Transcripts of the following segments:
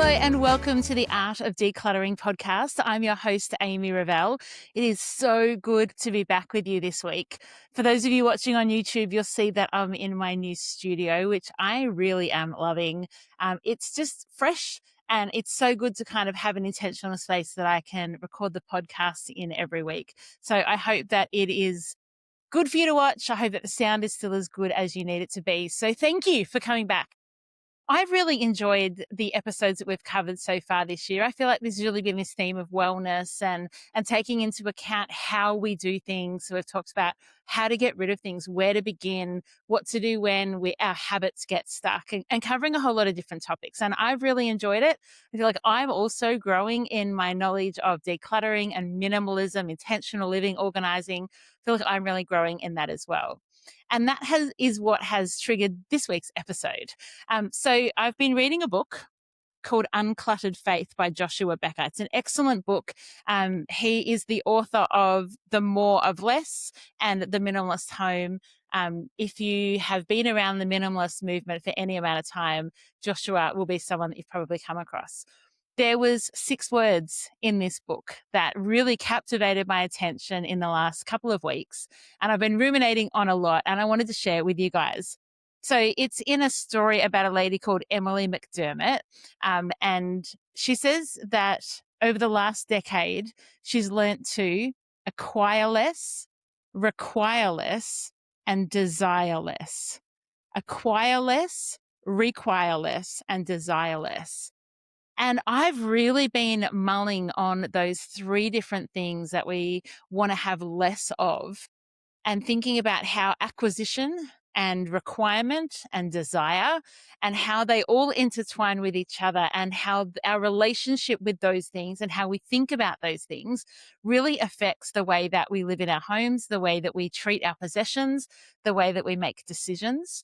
and welcome to the Art of Decluttering podcast. I'm your host, Amy Revell. It is so good to be back with you this week. For those of you watching on YouTube, you'll see that I'm in my new studio, which I really am loving. It's just fresh and it's so good to kind of have an intentional space that I can record the podcast in every week. So I hope that it is good for you to watch. I hope that the sound is still as good as you need it to be. So thank you for coming back. I've really enjoyed the episodes that we've covered so far this year. I feel like there's really been this theme of wellness and taking into account how we do things. So we've talked about how to get rid of things, where to begin, what to do when our habits get stuck, and covering a whole lot of different topics. And I've really enjoyed it. I feel like I'm also growing in my knowledge of decluttering and minimalism, intentional living, organizing. I feel like I'm really growing in that as well. And that is what has triggered this week's episode. So I've been reading a book called Uncluttered Faith by Joshua Becker. It's an excellent book. He is the author of The More of Less and The Minimalist Home. If you have been around the minimalist movement for any amount of time, Joshua will be someone that you've probably come across. There was 6 words in this book that really captivated my attention in the last couple of weeks. And I've been ruminating on a lot and I wanted to share it with you guys. So it's in a story about a lady called Emily McDermott. And she says that over the last decade, she's learnt to acquire less, require less, and desire less. Acquire less, require less, and desire less. And I've really been mulling on those 3 different things that we want to have less of and thinking about how acquisition and requirement and desire and how they all intertwine with each other and how our relationship with those things and how we think about those things really affects the way that we live in our homes, the way that we treat our possessions, the way that we make decisions.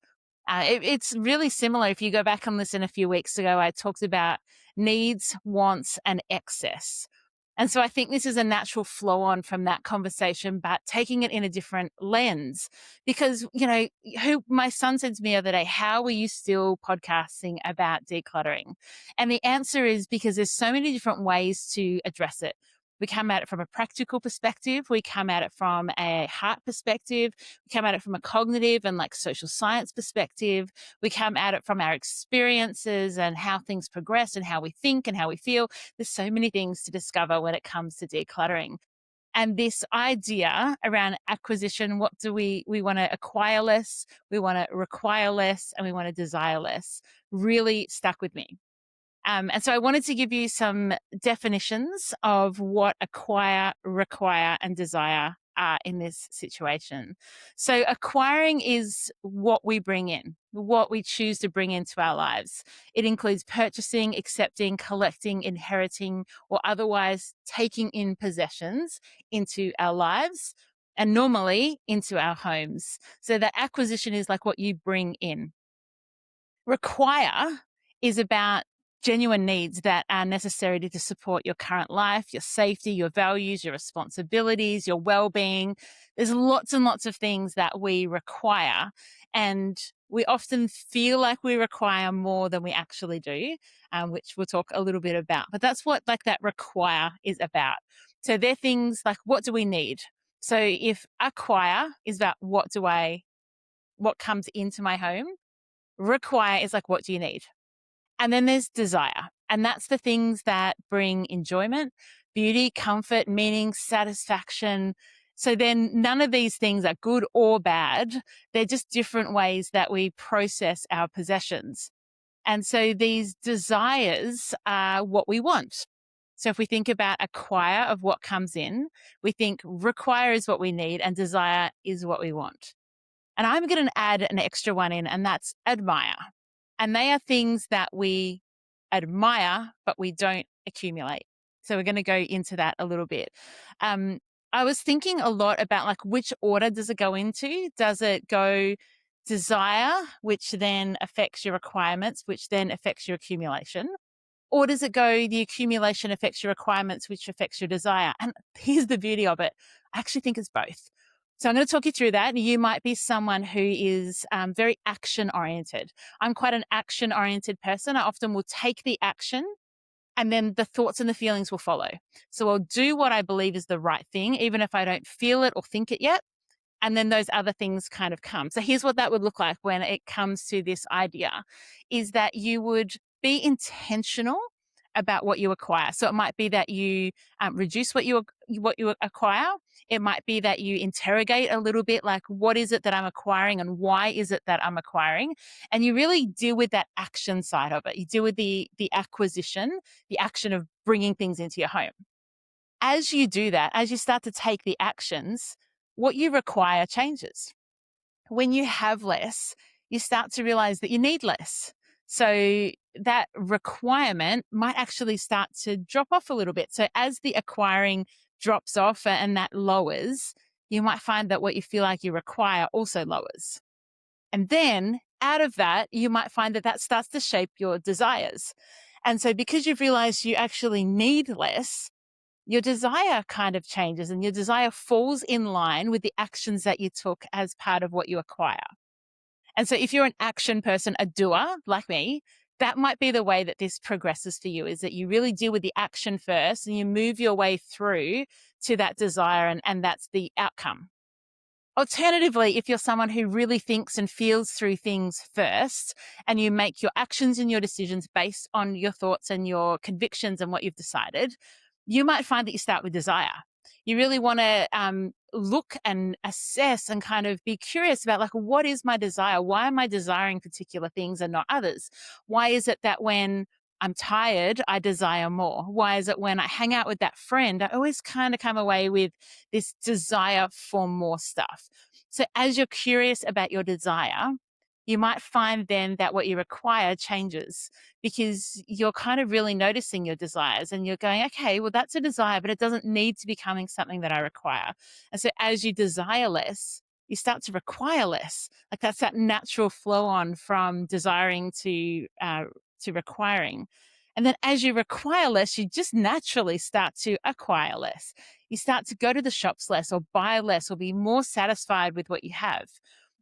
It's really similar. If you go back and listen a few weeks ago, I talked about needs, wants, and excess. And so I think this is a natural flow on from that conversation, but taking it in a different lens. Because, my son said to me the other day, how are you still podcasting about decluttering? And the answer is because there's so many different ways to address it. We come at it from a practical perspective. We come at it from a heart perspective. We come at it from a cognitive and social science perspective. We come at it from our experiences and how things progress and how we think and how we feel. There's so many things to discover when it comes to decluttering. And this idea around acquisition, what do we want to acquire less, we want to require less, and we want to desire less, really stuck with me. And so I wanted to give you some definitions of what acquire, require, and desire are in this situation. So acquiring is what we bring in, what we choose to bring into our lives. It includes purchasing, accepting, collecting, inheriting, or otherwise taking in possessions into our lives and normally into our homes. So that acquisition is like what you bring in. Require is about genuine needs that are necessary to support your current life, your safety, your values, your responsibilities, your well-being. There's lots and lots of things that we require, and we often feel like we require more than we actually do, which we'll talk a little bit about. But that's what that require is about. So they're things like, what do we need? So if acquire is about what comes into my home, require is like, what do you need? And then there's desire. And that's the things that bring enjoyment, beauty, comfort, meaning, satisfaction. So then none of these things are good or bad. They're just different ways that we process our possessions. And so these desires are what we want. So if we think about acquire of what comes in, we think require is what we need and desire is what we want. And I'm going to add an extra one in, and that's admire. And they are things that we admire, but we don't accumulate. So we're going to go into that a little bit. I was thinking a lot about which order does it go into? Does it go desire, which then affects your requirements, which then affects your accumulation? Or does it go the accumulation affects your requirements, which affects your desire? And here's the beauty of it. I actually think it's both. So I'm going to talk you through that. You might be someone who is very action oriented. I'm quite an action oriented person. I often will take the action And then the thoughts and the feelings will follow. So I'll do what I believe is the right thing, even if I don't feel it or think it yet. And then those other things kind of come. So here's what that would look like when it comes to this idea, is that you would be intentional about what you acquire. So it might be that you reduce what you acquire. It might be that you interrogate a little bit, like, what is it that I'm acquiring and why is it that I'm acquiring? And you really deal with that action side of it. You deal with the acquisition, the action of bringing things into your home. As you do that, as you start to take the actions, what you require changes. When you have less, you start to realize that you need less. So that requirement might actually start to drop off a little bit. So as the acquiring drops off and that lowers, you might find that what you feel like you require also lowers. And then out of that, you might find that that starts to shape your desires. And so because you've realized you actually need less, your desire kind of changes and your desire falls in line with the actions that you took as part of what you acquire. And so if you're an action person, a doer like me, that might be the way that this progresses for you, is that you really deal with the action first and you move your way through to that desire, and that's the outcome. Alternatively, if you're someone who really thinks and feels through things first, and you make your actions and your decisions based on your thoughts and your convictions and what you've decided, you might find that you start with desire. You really want to look and assess and kind of be curious about, like, what is my desire? Why am I desiring particular things and not others? Why is it that when I'm tired, I desire more? Why is it when I hang out with that friend, I always kind of come away with this desire for more stuff? So as you're curious about your desire, you might find then that what you require changes, because you're kind of really noticing your desires and you're going, okay, well, that's a desire, but it doesn't need to be becoming something that I require. And so as you desire less, you start to require less. Like, that's that natural flow on from desiring to requiring. And then as you require less, you just naturally start to acquire less. You start to go to the shops less or buy less or be more satisfied with what you have.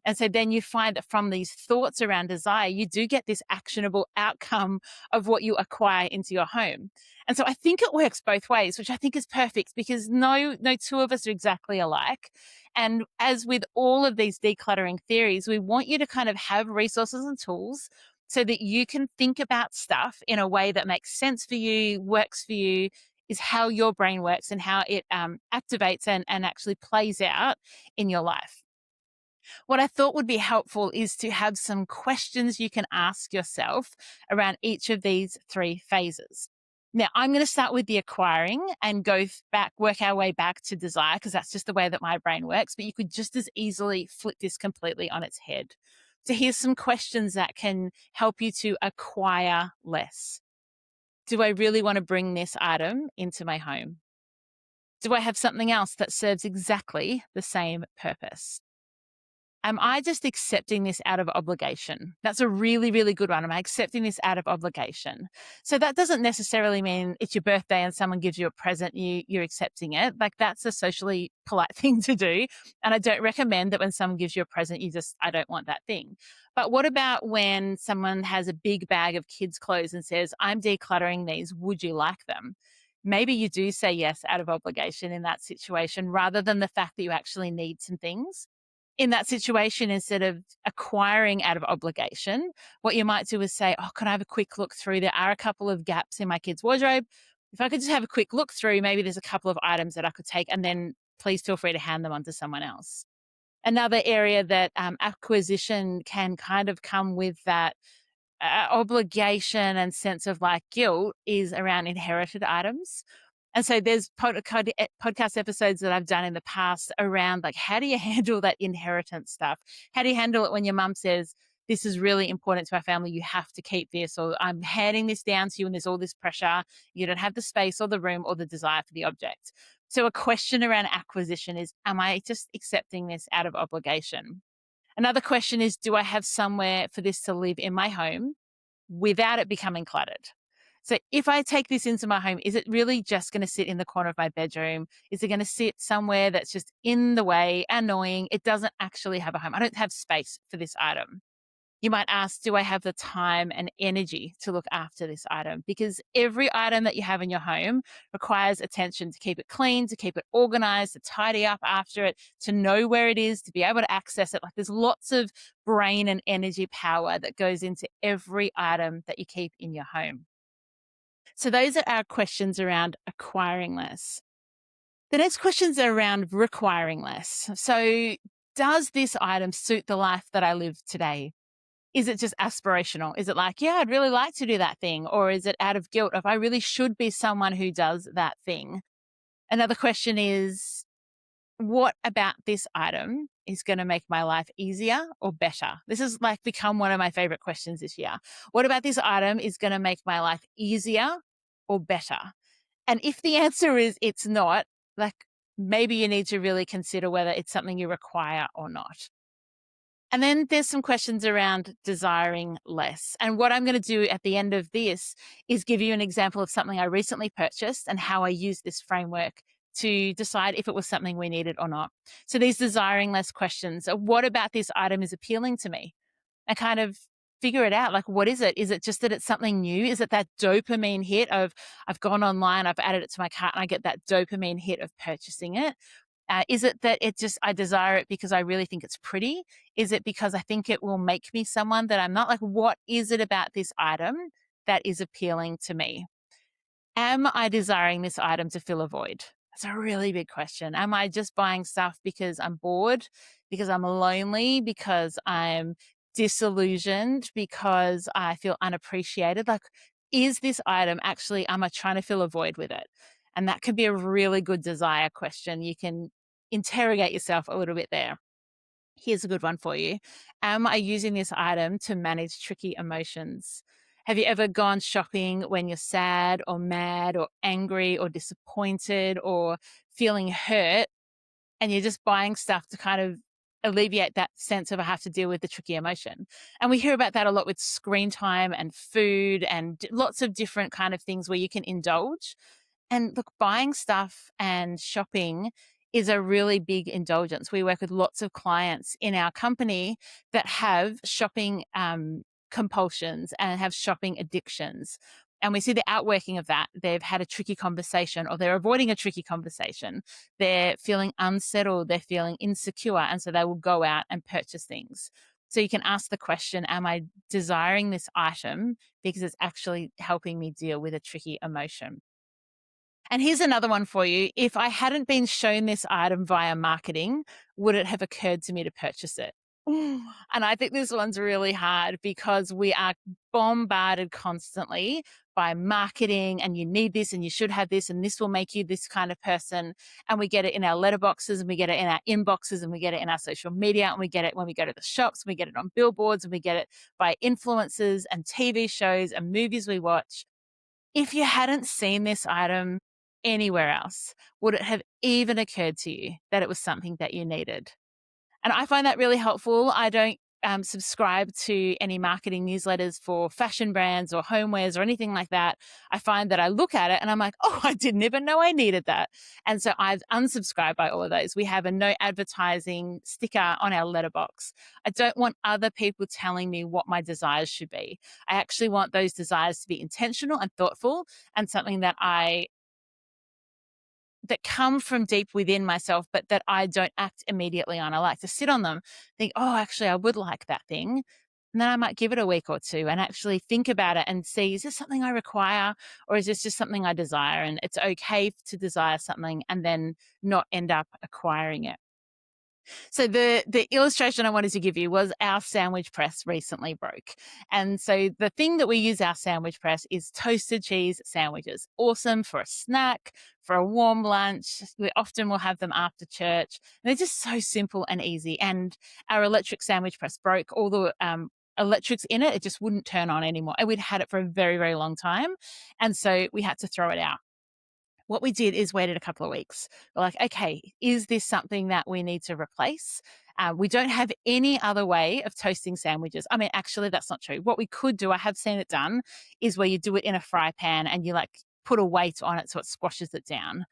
And so then you find that from these thoughts around desire, you do get this actionable outcome of what you acquire into your home. And so I think it works both ways, which I think is perfect, because no two of us are exactly alike. And as with all of these decluttering theories, we want you to kind of have resources and tools so that you can think about stuff in a way that makes sense for you, works for you, is how your brain works and how it activates and actually plays out in your life. What I thought would be helpful is to have some questions you can ask yourself around each of these three phases. Now, I'm going to start with the acquiring and go back, work our way back to desire, because that's just the way that my brain works. But you could just as easily flip this completely on its head. So here's some questions that can help you to acquire less. Do I really want to bring this item into my home? Do I have something else that serves exactly the same purpose? Am I just accepting this out of obligation? That's a really, really good one. Am I accepting this out of obligation? So that doesn't necessarily mean it's your birthday and someone gives you a present, you're accepting it. Like, that's a socially polite thing to do. And I don't recommend that when someone gives you a present, I don't want that thing. But what about when someone has a big bag of kids' clothes and says, I'm decluttering these, would you like them? Maybe you do say yes out of obligation in that situation, rather than the fact that you actually need some things. In that situation, instead of acquiring out of obligation, what you might do is say, oh, can I have a quick look through? There are a couple of gaps in my kids' wardrobe. If I could just have a quick look through, maybe there's a couple of items that I could take, and then please feel free to hand them on to someone else. Another area that acquisition can kind of come with that obligation and sense of like guilt is around inherited items. And so there's podcast episodes that I've done in the past around, like, how do you handle that inheritance stuff? How do you handle it when your mum says, this is really important to our family, you have to keep this, or I'm handing this down to you and there's all this pressure, you don't have the space or the room or the desire for the object. So a question around acquisition is, am I just accepting this out of obligation? Another question is, do I have somewhere for this to live in my home without it becoming cluttered? So if I take this into my home, is it really just going to sit in the corner of my bedroom? Is it going to sit somewhere that's just in the way, annoying? It doesn't actually have a home. I don't have space for this item. You might ask, do I have the time and energy to look after this item? Because every item that you have in your home requires attention to keep it clean, to keep it organized, to tidy up after it, to know where it is, to be able to access it. Like there's lots of brain and energy power that goes into every item that you keep in your home. So those are our questions around acquiring less. The next questions are around requiring less. So does this item suit the life that I live today? Is it just aspirational? Is it like, yeah, I'd really like to do that thing? Or is it out of guilt of I really should be someone who does that thing? Another question is, what about this item is going to make my life easier or better? This has like become one of my favorite questions this year. What about this item is going to make my life easier or better? And if the answer is it's not, like maybe you need to really consider whether it's something you require or not. And then there's some questions around desiring less. And what I'm going to do at the end of this is give you an example of something I recently purchased and how I used this framework to decide if it was something we needed or not. So these desiring less questions are, what about this item is appealing to me? And kind of figure it out. Like, what is it? Is it just that it's something new? Is it that dopamine hit of I've gone online, I've added it to my cart, and I get that dopamine hit of purchasing it? Is it that I desire it because I really think it's pretty? Is it because I think it will make me someone that I'm not? Like, what is it about this item that is appealing to me? Am I desiring this item to fill a void? That's a really big question. Am I just buying stuff because I'm bored, because I'm lonely, because I'm disillusioned, because I feel unappreciated? Like, is this item actually, am I trying to fill a void with it? And that could be a really good desire question. You can interrogate yourself a little bit there. Here's a good one for you. Am I using this item to manage tricky emotions? Have you ever gone shopping when you're sad or mad or angry or disappointed or feeling hurt, and you're just buying stuff to kind of alleviate that sense of I have to deal with the tricky emotion? And we hear about that a lot with screen time and food and lots of different kind of things where you can indulge. And look, buying stuff and shopping is a really big indulgence. We work with lots of clients in our company that have shopping compulsions and have shopping addictions. And we see the outworking of that. They've had a tricky conversation or they're avoiding a tricky conversation. They're feeling unsettled. They're feeling insecure. And so they will go out and purchase things. So you can ask the question, am I desiring this item because it's actually helping me deal with a tricky emotion? And here's another one for you. If I hadn't been shown this item via marketing, would it have occurred to me to purchase it? And I think this one's really hard because we are bombarded constantly by marketing, and you need this and you should have this and this will make you this kind of person. And we get it in our letterboxes and we get it in our inboxes and we get it in our social media and we get it when we go to the shops, we get it on billboards and we get it by influencers and TV shows and movies we watch. If you hadn't seen this item anywhere else, would it have even occurred to you that it was something that you needed? And I find that really helpful. I don't subscribe to any marketing newsletters for fashion brands or homewares or anything like that. I find that I look at it and I'm like, oh, I didn't even know I needed that. And so I've unsubscribed by all of those. We have a no advertising sticker on our letterbox. I don't want other people telling me what my desires should be. I actually want those desires to be intentional and thoughtful and something that come from deep within myself, but that I don't act immediately on. I like to sit on them, think, oh, actually, I would like that thing. And then I might give it a week or two and actually think about it and see, is this something I require or is this just something I desire? And it's okay to desire something and then not end up acquiring it. So the illustration I wanted to give you was our sandwich press recently broke. And so the thing that we use our sandwich press is toasted cheese sandwiches. Awesome for a snack, for a warm lunch. We often will have them after church. And they're just so simple and easy. And our electric sandwich press broke. All the electrics in it, it just wouldn't turn on anymore. And we'd had it for a very, very long time. And so we had to throw it out. What we did is waited a couple of weeks. We're like, okay, is this something that we need to replace? We don't have any other way of toasting sandwiches. I mean, actually, that's not true. What we could do, I have seen it done, is where you do it in a fry pan and you like put a weight on it so it squashes it down.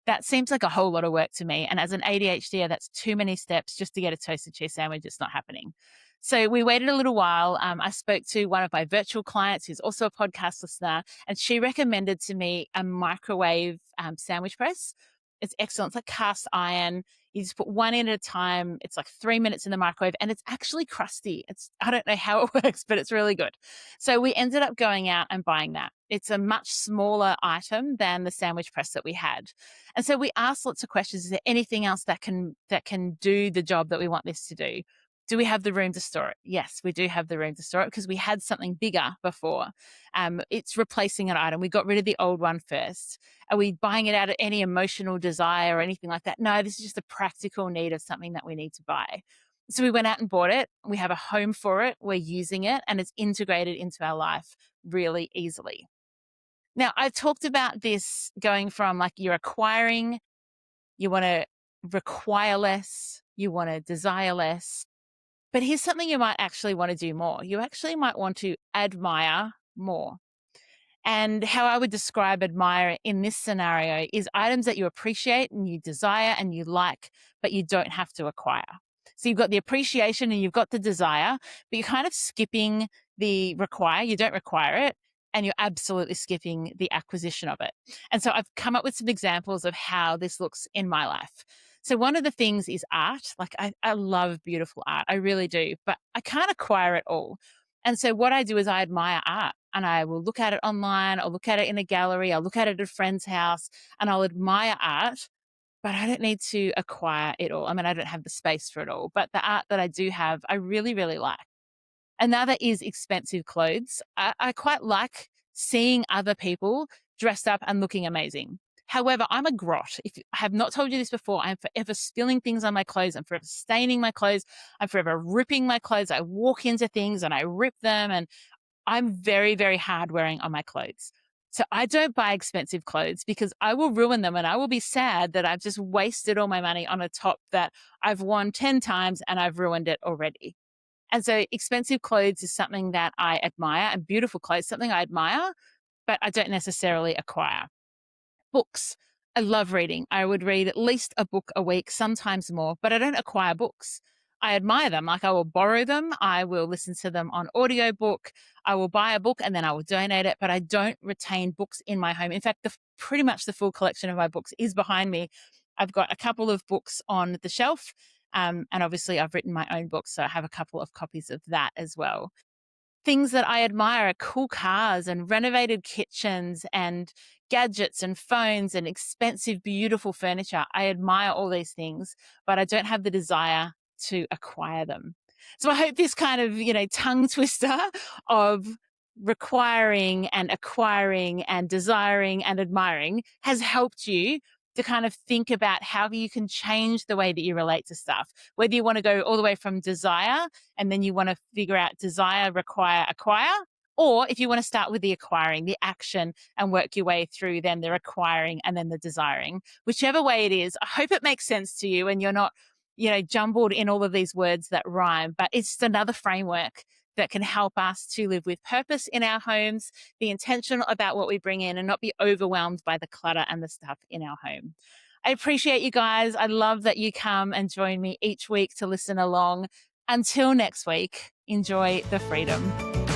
That seems like a whole lot of work to me. And as an ADHDer, that's too many steps just to get a toasted cheese sandwich. It's not happening. So we waited a little while. I spoke to one of my virtual clients who's also a podcast listener, and she recommended to me a microwave sandwich press. It's excellent. It's like cast iron. You just put one in at a time. It's like 3 minutes in the microwave, and it's actually crusty. I don't know how it works, but it's really good. So we ended up going out and buying that. It's a much smaller item than the sandwich press that we had. And so we asked lots of questions. Is there anything else that can do the job that we want this to do? Do we have the room to store it? Yes, we do have the room to store it because we had something bigger before. It's replacing an item. We got rid of the old one first. Are we buying it out of any emotional desire or anything like that? No, this is just a practical need of something that we need to buy. So we went out and bought it. We have a home for it. We're using it, and it's integrated into our life really easily. Now, I talked about this going from like you're acquiring, you want to require less, you want to desire less. But here's something you might actually want to do more. You actually might want to admire more. And how I would describe admire in this scenario is items that you appreciate and you desire and you like, but you don't have to acquire. So you've got the appreciation and you've got the desire, but you're kind of skipping the require. You don't require it, and you're absolutely skipping the acquisition of it. And so I've come up with some examples of how this looks in my life. So one of the things is art. Like I love beautiful art. I really do, but I can't acquire it all. And so what I do is I admire art, and I will look at it online. I'll look at it in a gallery. I'll look at it at a friend's house, and I'll admire art, but I don't need to acquire it all. I mean, I don't have the space for it all, but the art that I do have, I really, really like. Another is expensive clothes. I quite like seeing other people dressed up and looking amazing. However, I'm a grot. If I have not told you this before, I'm forever spilling things on my clothes. I'm forever staining my clothes. I'm forever ripping my clothes. I walk into things and I rip them, and I'm very, very hard wearing on my clothes. So I don't buy expensive clothes because I will ruin them, and I will be sad that I've just wasted all my money on a top that I've worn 10 times and I've ruined it already. And so expensive clothes is something that I admire, and beautiful clothes, something I admire, but I don't necessarily acquire. Books. I love reading. I would read at least a book a week, sometimes more, but I don't acquire books. I admire them. Like I will borrow them. I will listen to them on audiobook. I will buy a book and then I will donate it, but I don't retain books in my home. In fact, pretty much the full collection of my books is behind me. I've got a couple of books on the shelf. And obviously I've written my own books, so I have a couple of copies of that as well. Things that I admire are cool cars and renovated kitchens and gadgets and phones and expensive, beautiful furniture. I admire all these things, but I don't have the desire to acquire them. So I hope this kind of, tongue twister of requiring and acquiring and desiring and admiring has helped you to kind of think about how you can change the way that you relate to stuff. Whether you want to go all the way from desire and then you want to figure out desire, require, acquire, or if you want to start with the acquiring, the action, and work your way through then the requiring and then the desiring. Whichever way it is, I hope it makes sense to you and you're not, jumbled in all of these words that rhyme, but it's just another framework that can help us to live with purpose in our homes, be intentional about what we bring in, and not be overwhelmed by the clutter and the stuff in our home. I appreciate you guys. I love that you come and join me each week to listen along. Until next week, enjoy the freedom.